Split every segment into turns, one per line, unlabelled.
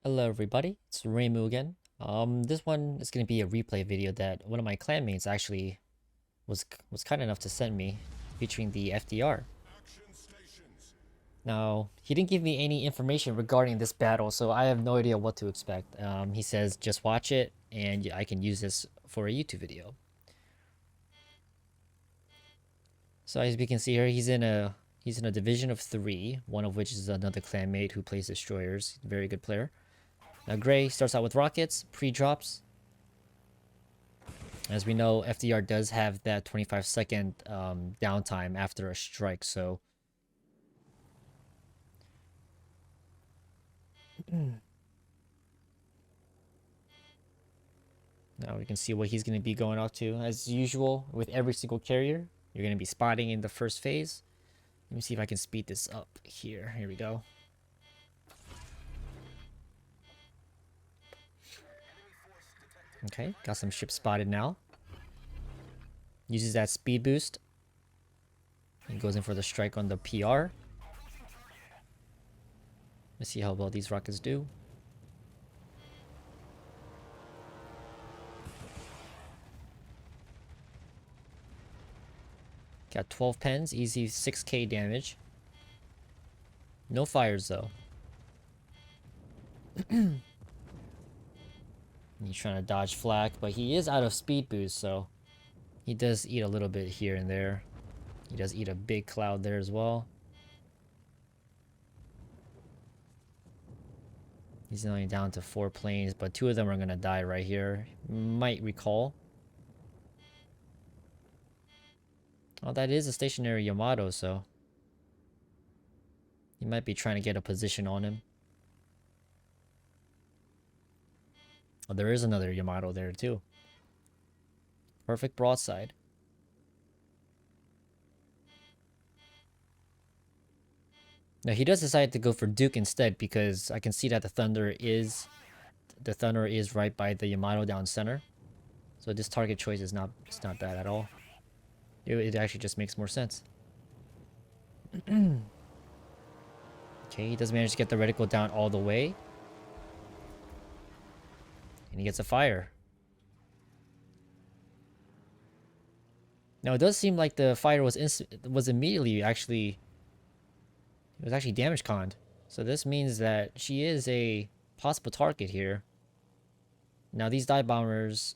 Hello everybody, it's Reimu again. This one is going to be a replay video that one of my clanmates actually was kind enough to send me, featuring the FDR. Now, he didn't give me any information regarding this battle, so I have no idea what to expect. He says just watch it, and I can use this for a YouTube video. So as we can see here, he's in a division of 3, one of which is another clanmate who plays destroyers. Very good player. Now Gray starts out with rockets, pre-drops. As we know, FDR does have that 25-second downtime after a strike, so... Now we can see what he's going to be going off to. As usual, with every single carrier, you're going to be spotting in the first phase. Let me see if I can speed this up here. Here we go. Okay, got some ships spotted now. Uses that speed boost. He goes in for the strike on the PR. Let's see how well these rockets do. Got 12 pens, easy 6k damage. No fires though. He's trying to dodge flak, but he is out of speed boost, so he does eat a little bit here and there. He does eat a big cloud there as well. He's only down to 4 planes, but 2 of them are going to die right here. Might recall. Oh, that is a stationary Yamato, so he might be trying to get a position on him. Oh, there is another Yamato there too. Perfect broadside. Now he does decide to go for Duke instead because I can see that the Thunder is right by the Yamato down center. So this target choice is not bad at all. It actually just makes more sense. Okay, he does manage to get the reticle down all the way. And he gets a fire. Now it does seem like the fire was immediately actually... It was actually damage conned. So this means that she is a possible target here. Now these dive bombers...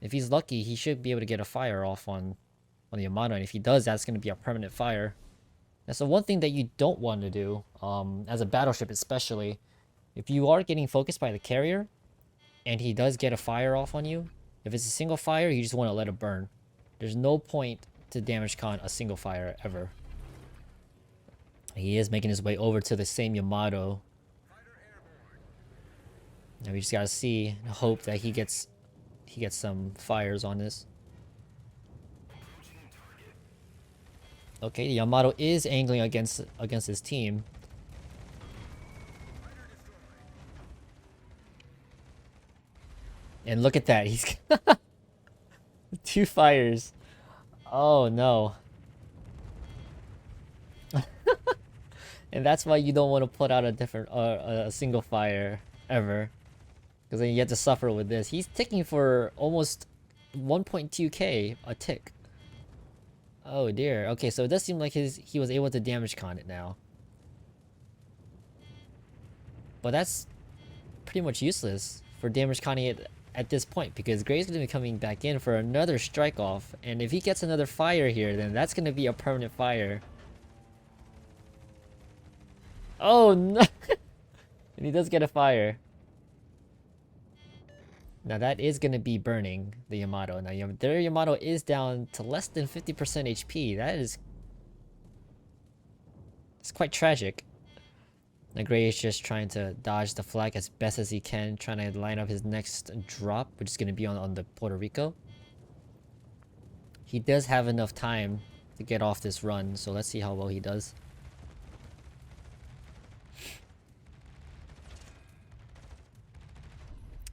If he's lucky, he should be able to get a fire off on the Yamato. And if he does, that's going to be a permanent fire. That's the one thing that you don't want to do, as a battleship especially. If you are getting focused by the carrier, and he does get a fire off on you, if it's a single fire, you just want to let it burn. There's no point to damage con a single fire ever. He is making his way over to the same Yamato. Now we just gotta see, hope that he gets some fires on this. Okay, the Yamato is angling against his team. And look at that, he's 2 fires. Oh no. And that's why you don't want to put out a single fire ever, because then you have to suffer with this. He's ticking for almost 1.2k a tick. Oh dear. Okay, so it does seem like he was able to damage con it now. But that's pretty much useless for damage conning it at this point, because Gray's going to be coming back in for another strike off, and if he gets another fire here, then that's going to be a permanent fire. Oh no! And he does get a fire. Now that is going to be burning the Yamato. Now their Yamato is down to less than 50% HP. It's quite tragic. Now Gray is just trying to dodge the flag as best as he can, trying to line up his next drop, which is going to be on the Puerto Rico. He does have enough time to get off this run, so let's see how well he does.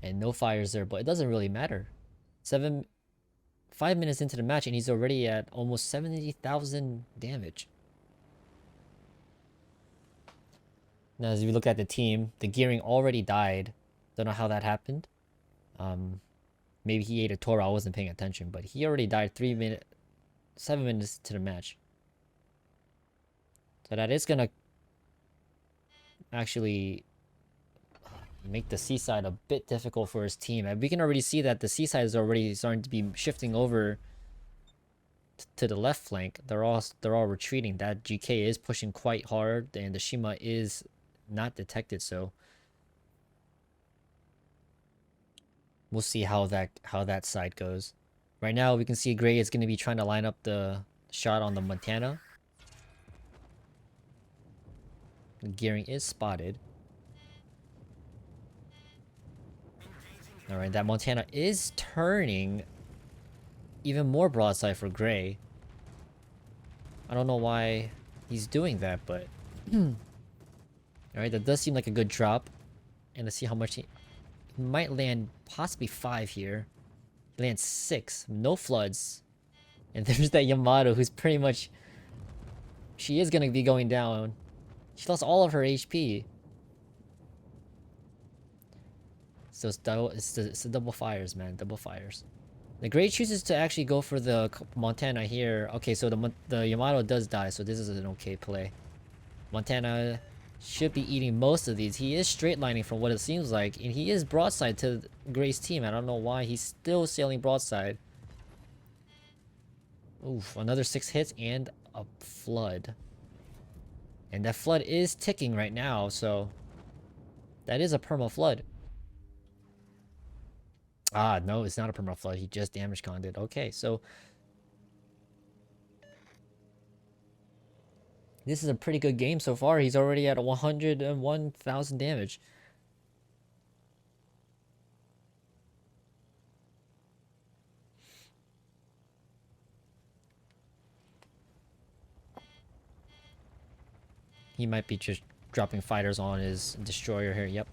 And no fires there, but it doesn't really matter. 5 minutes into the match and he's already at almost 70,000 damage. Now, as we look at the team, the gearing already died. Don't know how that happened. Maybe he ate a Toro. I wasn't paying attention, but he already died 7 minutes to the match. So that is gonna actually make the seaside a bit difficult for his team. And we can already see that the seaside is already starting to be shifting over to the left flank. They're all retreating. That GK is pushing quite hard, and the Shima is not detected. So we'll see how that side goes. Right now, we can see Gray is going to be trying to line up the shot on the Montana. The gearing is spotted. Alright, that Montana is turning even more broadside for Gray. I don't know why he's doing that, but... Alright, that does seem like a good drop. And let's see how much he might land, possibly 5 here. He lands 6. No floods. And there's that Yamato who's pretty much... She is gonna be going down. She lost all of her HP. So it's the double fires, man. Double fires. The Gray chooses to actually go for the Montana here. Okay, so the Yamato does die, so this is an okay play. Montana should be eating most of these. He is straight lining from what it seems like, and he is broadside to Gray's team. I don't know why he's still sailing broadside. Oof, another 6 hits and a flood. And that flood is ticking right now, so that is a perma flood. Ah, no, it's not a perma flood. He just damage conned it. Okay, so this is a pretty good game so far. He's already at 101,000 damage. He might be just dropping fighters on his destroyer here. Yep.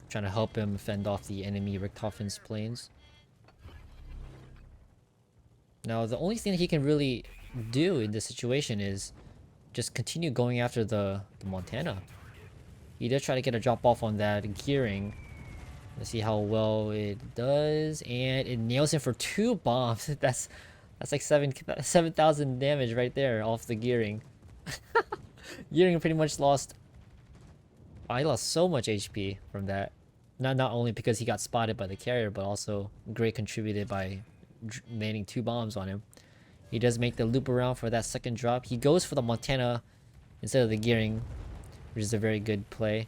Trying to help him fend off the enemy Richthofen's planes. Now, the only thing that he can really do in this situation is just continue going after the Montana. He does try to get a drop off on that gearing. Let's see how well it does. And it nails him for 2 bombs. That's like 7,000 damage right there off the gearing. Gearing pretty much lost... Oh, he lost so much HP from that. Not only because he got spotted by the carrier, but also Gray contributed by landing 2 bombs on him. He does make the loop around for that second drop. He goes for the Montana instead of the gearing, which is a very good play.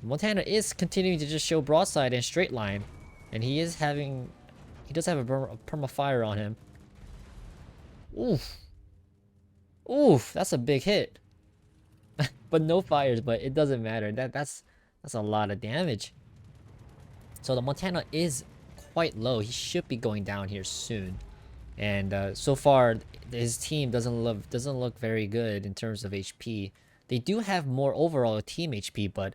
Montana is continuing to just show broadside and straight line, and he does have a perma fire on him. Oof. Oof, that's a big hit. But no fires, but it doesn't matter. That's a lot of damage. So the Montana is quite low. He should be going down here soon. And so far, his team doesn't look very good in terms of HP. They do have more overall team HP, but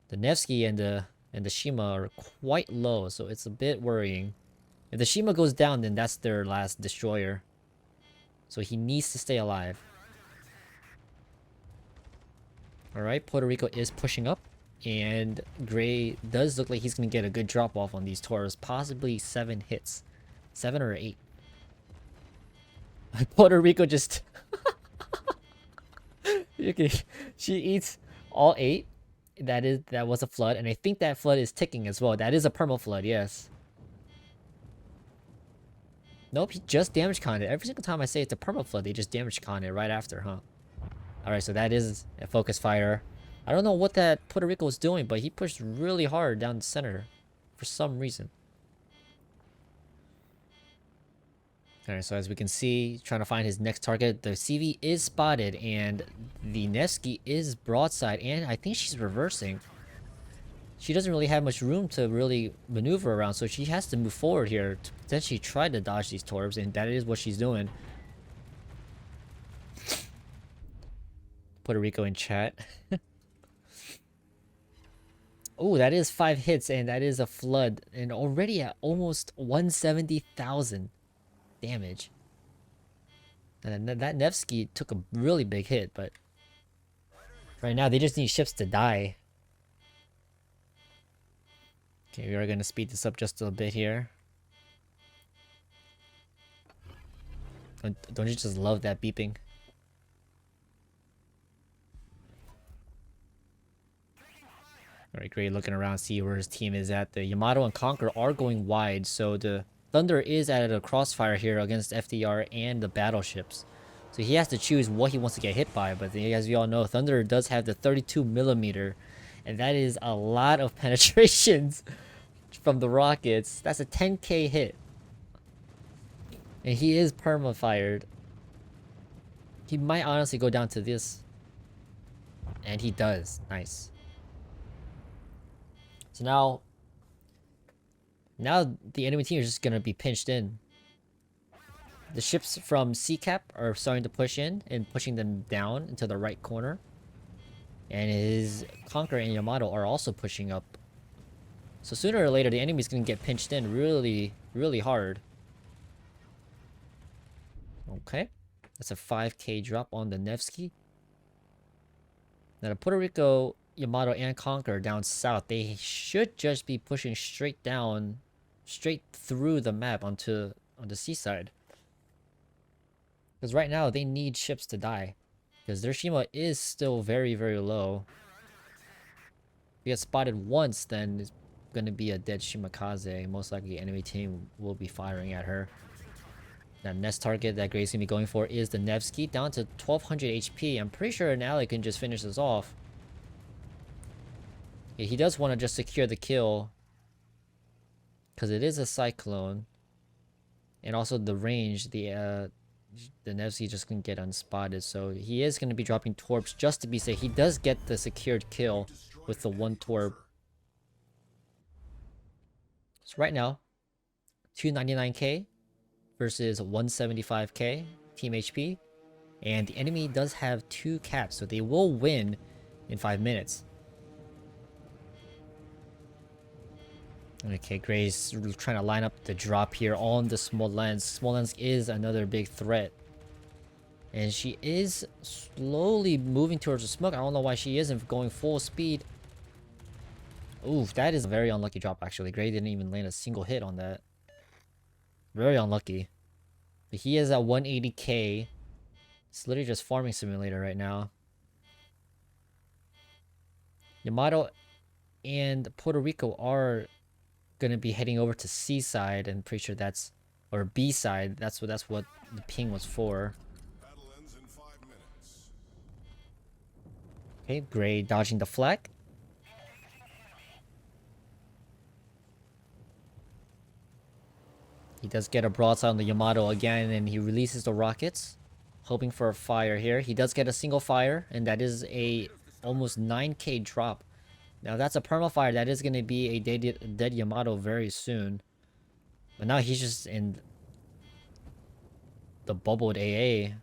the Nevsky and the Shima are quite low, so it's a bit worrying. If the Shima goes down, then that's their last destroyer. So he needs to stay alive. Alright, Puerto Rico is pushing up. And Gray does look like he's going to get a good drop off on these Tauros. Possibly 7 hits. 7 or 8. Puerto Rico just... Okay, she eats all 8. That was a flood. And I think that flood is ticking as well. That is a perma flood, yes. Nope, he just damage conned it. Every single time I say it's a perma flood, they just damage con it right after, huh? Alright, so that is a focus fire. I don't know what that Puerto Rico was doing, but he pushed really hard down the center for some reason. Alright, so as we can see, trying to find his next target. The CV is spotted, and the Nevsky is broadside, and I think she's reversing. She doesn't really have much room to really maneuver around, so she has to move forward here to potentially try to dodge these Torbs, and that is what she's doing. Puerto Rico in chat. Oh, that is 5 hits, and that is a flood, and already at almost 170,000 damage. And that Nevsky took a really big hit, but Right now, they just need ships to die. Okay, we are gonna speed this up just a bit here. Don't you just love that beeping? Alright, great. Looking around, see where his team is at. The Yamato and Conquer are going wide, so the Thunder is at a crossfire here against FDR and the battleships. So he has to choose what he wants to get hit by, but as we all know, Thunder does have the 32mm, and that is a lot of penetrations from the rockets. That's a 10k hit. And he is perma-fired. He might honestly go down to this. And he does. Nice. So now the enemy team is just gonna be pinched in. The ships from CCAP are starting to push in and pushing them down into the right corner. And his Conqueror and Yamato are also pushing up. So sooner or later the enemy's gonna get pinched in really, really hard. Okay. That's a 5k drop on the Nevsky. Now the Puerto Rico, Yamato, and Conqueror down south, they should just be pushing straight down, straight through the map on the seaside. Because right now they need ships to die. Because their Shima is still very, very low. If you get spotted once, then it's going to be a dead Shimakaze. Most likely the enemy team will be firing at her. That next target that Gray's going to be going for is the Nevsky, down to 1200 HP. I'm pretty sure an ally can just finish this off. Yeah, he does want to just secure the kill. Because it is a Cyclone. And also the range, the Nevsky just can get unspotted. So he is going to be dropping torps just to be safe. He does get the secured kill with the one torp. So right now, 299k versus 175k team HP. And the enemy does have 2 caps, so they will win in 5 minutes. Okay, Gray's trying to line up the drop here on the Smolensk. Smolensk is another big threat. And she is slowly moving towards the smoke. I don't know why she isn't going full speed. Oof, that is a very unlucky drop actually. Gray didn't even land a single hit on that. Very unlucky. But he is at 180k. It's literally just farming simulator right now. Yamato and Puerto Rico are gonna be heading over to C side, and pretty sure that's, or B side. That's what the ping was for. Okay, Gray dodging the flag. He does get a broadside on the Yamato again, and he releases the rockets, hoping for a fire here. He does get a single fire, and that is a almost 9k drop. Now that's a perma-fire. That is going to be a dead Yamato very soon. But now he's just in the bubbled AA.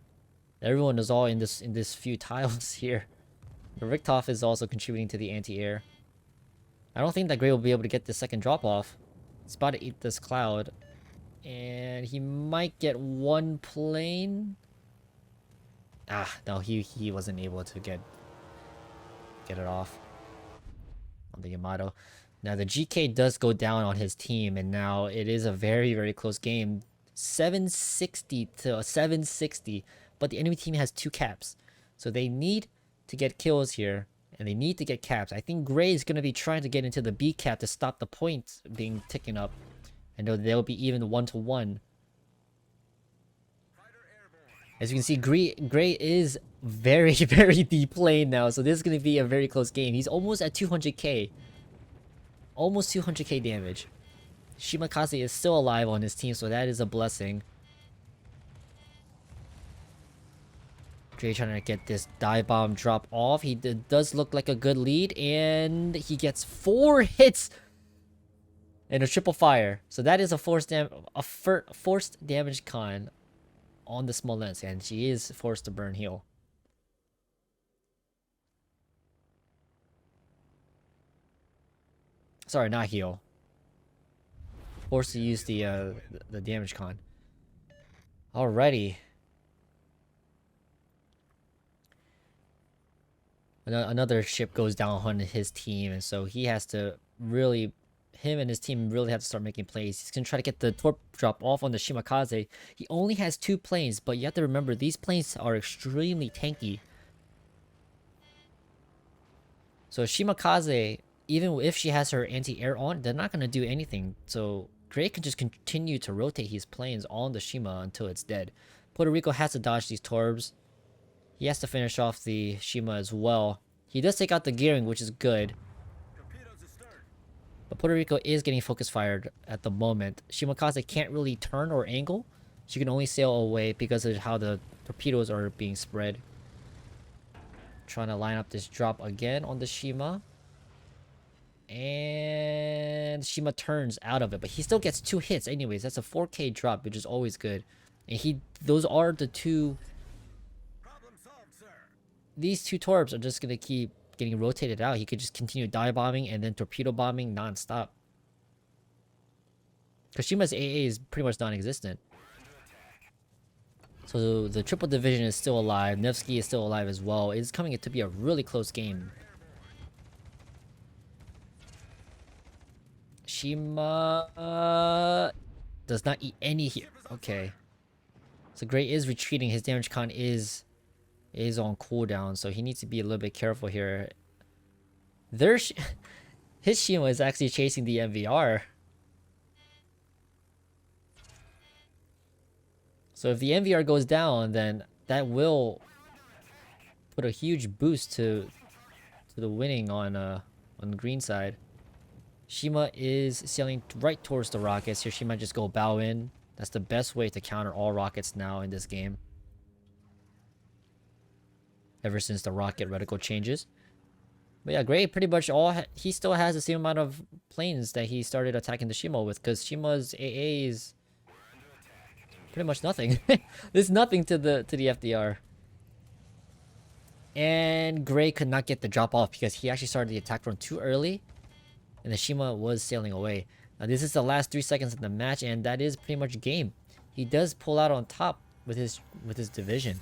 Everyone is all in this few tiles here. The Richthof is also contributing to the anti-air. I don't think that Gray will be able to get the second drop off. He's about to eat this cloud. And he might get one plane. Ah, no, he wasn't able to get it off on the Yamato. Now the GK does go down on his team, and now it is a very, very close game. 760 to 760, but the enemy team has 2 caps. So they need to get kills here, and they need to get caps. I think Gray is going to be trying to get into the B cap to stop the points being taken up. I know they'll be even 1-1. As you can see, Gray is very, very deep lane now, so this is going to be a very close game. He's almost at 200k. Almost 200k damage. Shimakaze is still alive on his team, so that is a blessing. Gray trying to get this dive bomb drop off. He does look like a good lead, and he gets 4 hits and a triple fire. So that is a forced damage con on the Smolensk, and she is forced to burn heal. Sorry, not heal. Forced to use the damage con. Alrighty. Another ship goes down on his team, and so he has to really, him and his team really have to start making plays. He's gonna try to get the torp drop off on the Shimakaze. He only has 2 planes, but you have to remember these planes are extremely tanky. So Shimakaze, even if she has her anti-air on, they're not gonna do anything. So Gray can just continue to rotate his planes on the Shima until it's dead. Puerto Rico has to dodge these Torbs. He has to finish off the Shima as well. He does take out the gearing, which is good. But Puerto Rico is getting focus fired at the moment. Shimakaze can't really turn or angle. She can only sail away because of how the torpedoes are being spread. Trying to line up this drop again on the Shima. And Shima turns out of it, but he still gets 2 hits anyways. That's a 4K drop, which is always good. And those are the 2. These 2 torps are just gonna keep getting rotated out. He could just continue dive bombing and then torpedo bombing non-stop. Kashima's AA is pretty much non-existent. So the triple division is still alive. Nevsky is still alive as well. It's coming to be a really close game. Shima does not eat any here. Okay. So Gray is retreating. His damage con is on cooldown, so he needs to be a little bit careful here. His Shima is actually chasing the MVR. So if the MVR goes down, then that will put a huge boost to the winning on the green side. Shima is sailing right towards the rockets. Here she might just go bow in. That's the best way to counter all rockets now in this game. Ever since the rocket reticle changes. But yeah, Gray pretty much he still has the same amount of planes that he started attacking the Shima with, because Shima's AA is pretty much nothing. There's nothing to the FDR. And Gray could not get the drop off because he actually started the attack run too early, and the Shima was sailing away. Now this is the last 3 seconds of the match, and that is pretty much game. He does pull out on top with his division.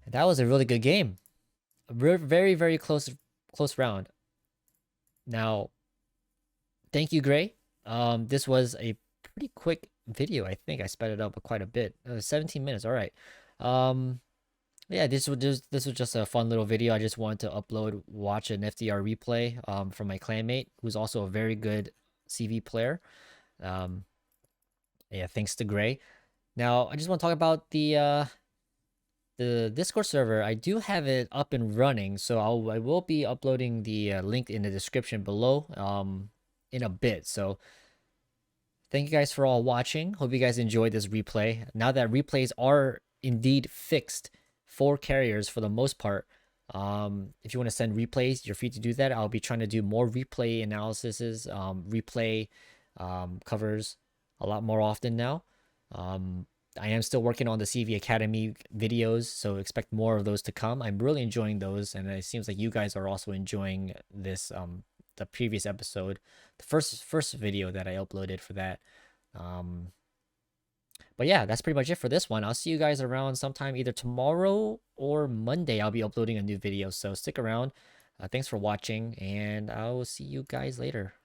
And that was a really good game. A very, very close round. Now, thank you, Gray. This was a pretty quick video. I think I sped it up quite a bit. 17 minutes. All right. Yeah, this was just a fun little video. I just wanted to watch an FDR replay from my clanmate, who's also a very good CV player. Yeah, thanks to Gray. Now, I just want to talk about the Discord server. I do have it up and running, so I will be uploading the link in the description below in a bit. So thank you guys for all watching. Hope you guys enjoyed this replay. Now that replays are indeed fixed for carriers for the most part, if you want to send replays, you're free to do that. I'll be trying to do more replay analyses, replay covers a lot more often now. I am still working on the CV Academy videos, so expect more of those to come. I'm really enjoying those, and it seems like you guys are also enjoying this the previous episode, the first video that I uploaded for that. But yeah, that's pretty much it for this one. I'll see you guys around sometime either tomorrow or Monday. I'll be uploading a new video, so stick around. Thanks for watching, and I will see you guys later.